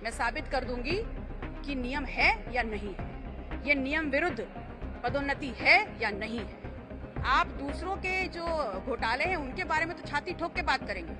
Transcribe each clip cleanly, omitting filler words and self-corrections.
मैं साबित कर दूंगी कि नियम है या नहीं है, ये नियम विरुद्ध पदोन्नति है या नहीं है। आप दूसरों के जो घोटाले हैं उनके बारे में तो छाती ठोक के बात करेंगे,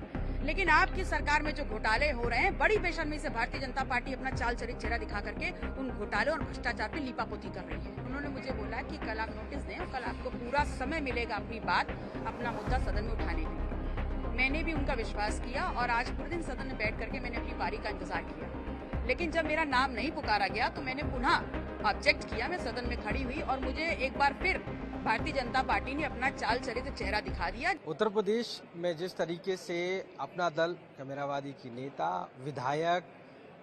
लेकिन आपकी सरकार में जो घोटाले हो रहे हैं, बड़ी बेशर्मी से भारतीय जनता पार्टी अपना चाल चरित चेहरा दिखा करके उन घोटाले और भ्रष्टाचार पे लीपापोती कर रही है। उन्होंने मुझे बोला कि कल आप नोटिस दें और कल आपको पूरा समय मिलेगा अपनी बात, अपना मुद्दा सदन में उठाने के लिए। मैंने भी उनका विश्वास किया और आज पूरे दिन सदन में बैठ करके मैंने अपनी बारी का इंतजार किया, लेकिन जब मेरा नाम नहीं पुकारा गया तो मैंने पुनः ऑब्जेक्ट किया। मैं सदन में खड़ी हुई और मुझे एक बार फिर भारतीय जनता पार्टी ने अपना चाल चरित्र चेहरा दिखा दिया। उत्तर प्रदेश में जिस तरीके से अपना दल कमेरावादी की नेता विधायक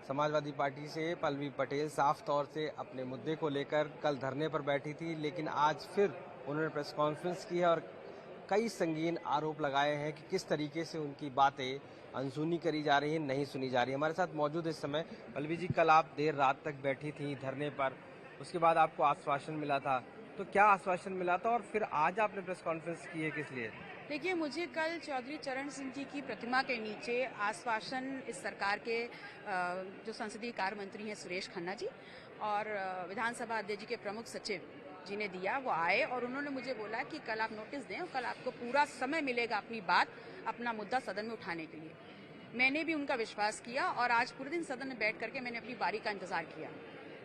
समाजवादी पार्टी से पल्लवी पटेल साफ तौर से अपने मुद्दे को लेकर कल धरने पर बैठी थी, लेकिन आज फिर उन्होंने प्रेस कॉन्फ्रेंस की है और कई संगीन आरोप लगाए हैं कि किस तरीके से उनकी बातें अनसुनी करी जा रही हैं, नहीं सुनी जा रही है। हमारे साथ मौजूद इस समय पल्लवी जी, कल आप देर रात तक बैठी थी धरने पर, उसके बाद आपको आश्वासन मिला था, तो क्या आश्वासन मिला था और फिर आज आपने प्रेस कॉन्फ्रेंस की है किस लिए? देखिए, मुझे कल चौधरी चरण सिंह जी की प्रतिमा के नीचे आश्वासन इस सरकार के जो संसदीय कार्य मंत्री हैं सुरेश खन्ना जी और विधानसभा अध्यक्ष जी के प्रमुख सचिव जी ने दिया। वो आए और उन्होंने मुझे बोला कि कल आप नोटिस दें और कल आपको पूरा समय मिलेगा अपनी बात, अपना मुद्दा सदन में उठाने के लिए। मैंने भी उनका विश्वास किया और आज पूरे दिन सदन में बैठ करके मैंने अपनी बारी का इंतजार किया,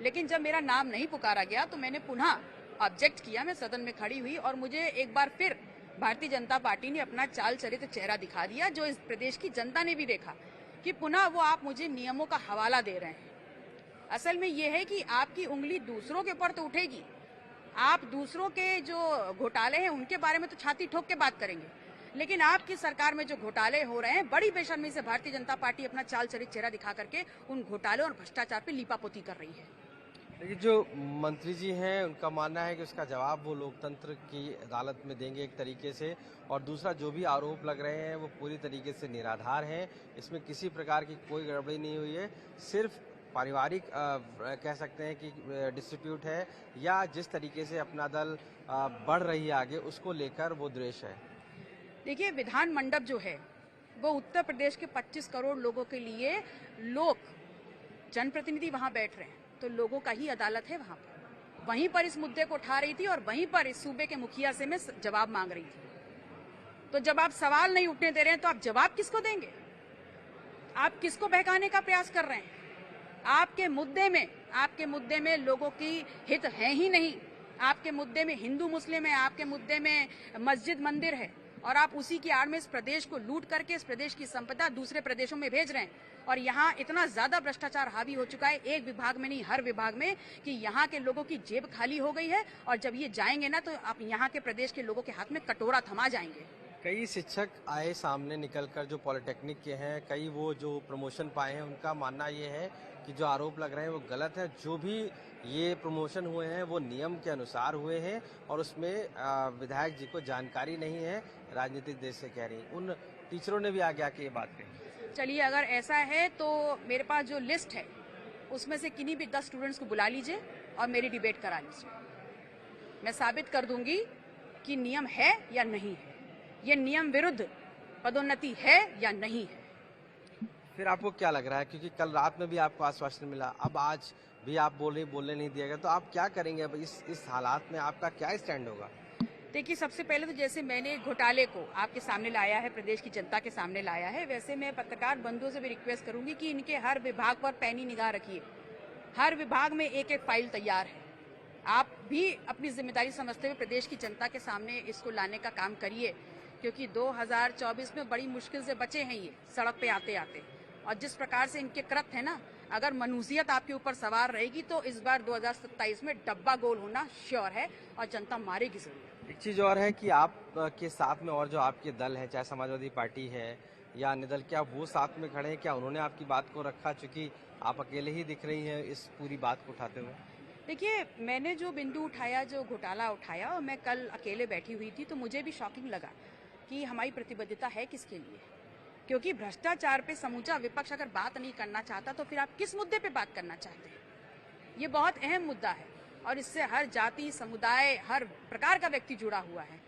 लेकिन जब मेरा नाम नहीं पुकारा गया तो मैंने पुनः ऑब्जेक्ट किया। मैं सदन में खड़ी हुई और मुझे एक बार फिर भारतीय जनता पार्टी ने अपना चाल चरित्र चेहरा दिखा दिया, जो इस प्रदेश की जनता ने भी देखा कि पुनः वो आप मुझे नियमों का हवाला दे रहे हैं। असल में ये है कि आपकी उंगली दूसरों के ऊपर तो उठेगी, आप दूसरों के जो घोटाले हैं उनके बारे में तो छाती ठोक के बात करेंगे, लेकिन आपकी सरकार में जो घोटाले हो रहे हैं, बड़ी बेशर्मी से भारतीय जनता पार्टी अपना चाल चरित्र चेहरा दिखा करके उन घोटाले और भ्रष्टाचार पे लीपापोती कर रही है। लेकिन जो मंत्री जी हैं उनका मानना है कि उसका जवाब वो लोकतंत्र की अदालत में देंगे एक तरीके से, और दूसरा जो भी आरोप लग रहे हैं वो पूरी तरीके से निराधार हैं, इसमें किसी प्रकार की कोई गड़बड़ी नहीं हुई है, सिर्फ पारिवारिक कह सकते हैं कि डिस्प्यूट है, या जिस तरीके से अपना दल बढ़ रही है आगे उसको लेकर वो द्वेष है। देखिए, विधान मंडप जो है वो उत्तर प्रदेश के 25 करोड़ लोगों के लिए, लोग जनप्रतिनिधि वहां बैठ रहे हैं तो लोगों का ही अदालत है वहां पर। वहीं पर इस मुद्दे को उठा रही थी और वहीं पर इस सूबे के मुखिया से मैं जवाब मांग रही थी। तो जब आप सवाल नहीं उठने दे रहे हैं तो आप जवाब किसको देंगे? आप किसको बहकाने का प्रयास कर रहे हैं? आपके मुद्दे में लोगों की हित है ही नहीं। आपके मुद्दे में हिंदू मुस्लिम है, आपके मुद्दे में मस्जिद मंदिर है, और आप उसी की आड़ में इस प्रदेश को लूट करके इस प्रदेश की संपदा दूसरे प्रदेशों में भेज रहे हैं। और यहाँ इतना ज्यादा भ्रष्टाचार हावी हो चुका है, एक विभाग में नहीं हर विभाग में, कि यहाँ के लोगों की जेब खाली हो गई है। और जब ये जाएंगे ना तो आप यहाँ के प्रदेश के लोगों के हाथ में कटोरा थमा जाएंगे। कई शिक्षक आए सामने निकलकर जो पॉलिटेक्निक के हैं, कई वो जो प्रमोशन पाए हैं, उनका मानना ये है कि जो आरोप लग रहे हैं वो गलत है। जो भी ये प्रमोशन हुए हैं वो नियम के अनुसार हुए हैं और उसमें विधायक जी को जानकारी नहीं है, राजनीतिक देश से कह रही। उन टीचरों ने भी आगे आके ये बात कही। चलिए, अगर ऐसा है तो मेरे पास जो लिस्ट है उसमें से किन्हीं भी 10 स्टूडेंट्स को बुला लीजिए और मेरी डिबेट करा लीजिए। मैं साबित कर दूंगी कि नियम है या नहीं है, ये नियम विरुद्ध पदोन्नति है या नहीं है। फिर आपको क्या लग रहा है, क्योंकि कल रात में भी आपको आश्वासन मिला, अब आज भी आप बोलने नहीं दिया गया, तो आप क्या करेंगे अब इस हालात में? आपका क्या स्टैंड होगा? देखिए, सबसे पहले तो जैसे मैंने घोटाले को आपके सामने लाया है, प्रदेश की जनता के सामने लाया है, वैसे मैं पत्रकार बंधुओं से भी रिक्वेस्ट करूंगी कि इनके हर विभाग पर पैनी निगाह रखिए। हर विभाग में एक एक फाइल तैयार है। आप भी अपनी जिम्मेदारी समझते हुए प्रदेश की जनता के सामने इसको लाने का काम करिए, क्योंकि 2024 में बड़ी मुश्किल से बचे हैं ये सड़क पे आते आते। और जिस प्रकार से इनके कृत्य है ना, अगर मनुष्यत आपके ऊपर सवार रहेगी तो इस बार 2027 में डब्बा गोल होना श्योर है और जनता मारेगी जरूर। एक चीज और है कि आप के साथ में और जो आपके दल है, चाहे समाजवादी पार्टी है या अन्य दल, क्या वो साथ में खड़े हैं? क्या उन्होंने आपकी बात को रखा, चूंकि आप अकेले ही दिख रही हैं इस पूरी बात को उठाते हुए? देखिए, मैंने जो बिंदु उठाया, जो घोटाला उठाया, और मैं कल अकेले बैठी हुई थी तो मुझे भी शॉकिंग लगा कि हमारी प्रतिबद्धता है किसके लिए। क्योंकि भ्रष्टाचार पे समूचा विपक्ष अगर बात नहीं करना चाहता तो फिर आप किस मुद्दे पे बात करना चाहते हैं? ये बहुत अहम मुद्दा है और इससे हर जाति, समुदाय, हर प्रकार का व्यक्ति जुड़ा हुआ है।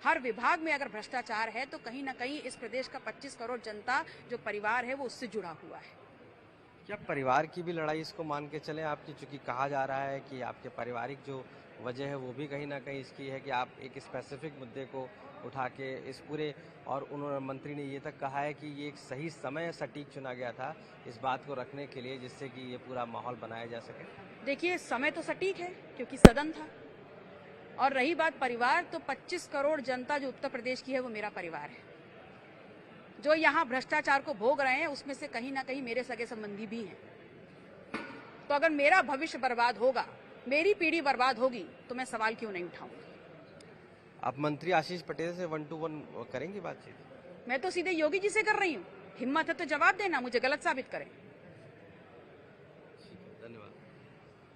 हर विभाग में अगर भ्रष्टाचार है तो कहीं ना कहीं इस प्रदेश का 25 करोड़ जनता जो परिवार है वो उससे जुड़ा हुआ है। क्या परिवार की भी लड़ाई इसको मान के चलें आपकी, चूंकि कहा जा रहा है कि आपके पारिवारिक जो वजह है वो भी कहीं ना कहीं इसकी है कि आप एक स्पेसिफिक मुद्दे को उठा के इस पूरे, और उन्होंने मंत्री ने ये तक कहा है कि ये एक सही समय सटीक चुना गया था इस बात को रखने के लिए जिससे कि ये पूरा माहौल बनाया जा सके। देखिए, समय तो सटीक है क्योंकि सदन था, और रही बात परिवार, तो 25 करोड़ जनता जो उत्तर प्रदेश की है वो मेरा परिवार है। जो यहाँ भ्रष्टाचार को भोग रहे हैं उसमें से कहीं ना कहीं मेरे सगे संबंधी भी हैं। तो अगर मेरा भविष्य बर्बाद होगा, मेरी पीढ़ी बर्बाद होगी, तो मैं सवाल क्यों नहीं उठाऊंगी। आप मंत्री आशीष पटेल से 1-to-1 करेंगी बातचीत? मैं तो सीधे योगी जी से कर रही हूँ। हिम्मत है तो जवाब देना, मुझे गलत साबित करें। धन्यवाद।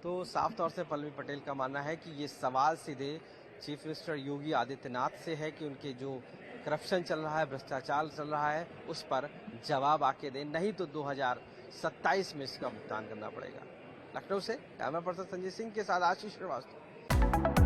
तो साफ तौर से पल्लवी पटेल का मानना है कि ये सवाल सीधे चीफ मिनिस्टर योगी आदित्यनाथ से है कि उनके जो करप्शन चल रहा है, भ्रष्टाचार चल रहा है, उस पर जवाब आके दें, नहीं तो 2027 में इसका भुगतान करना पड़ेगा। लखनऊ से कैमरा पर्सन संजय सिंह के साथ आशीष श्रीवास्तव।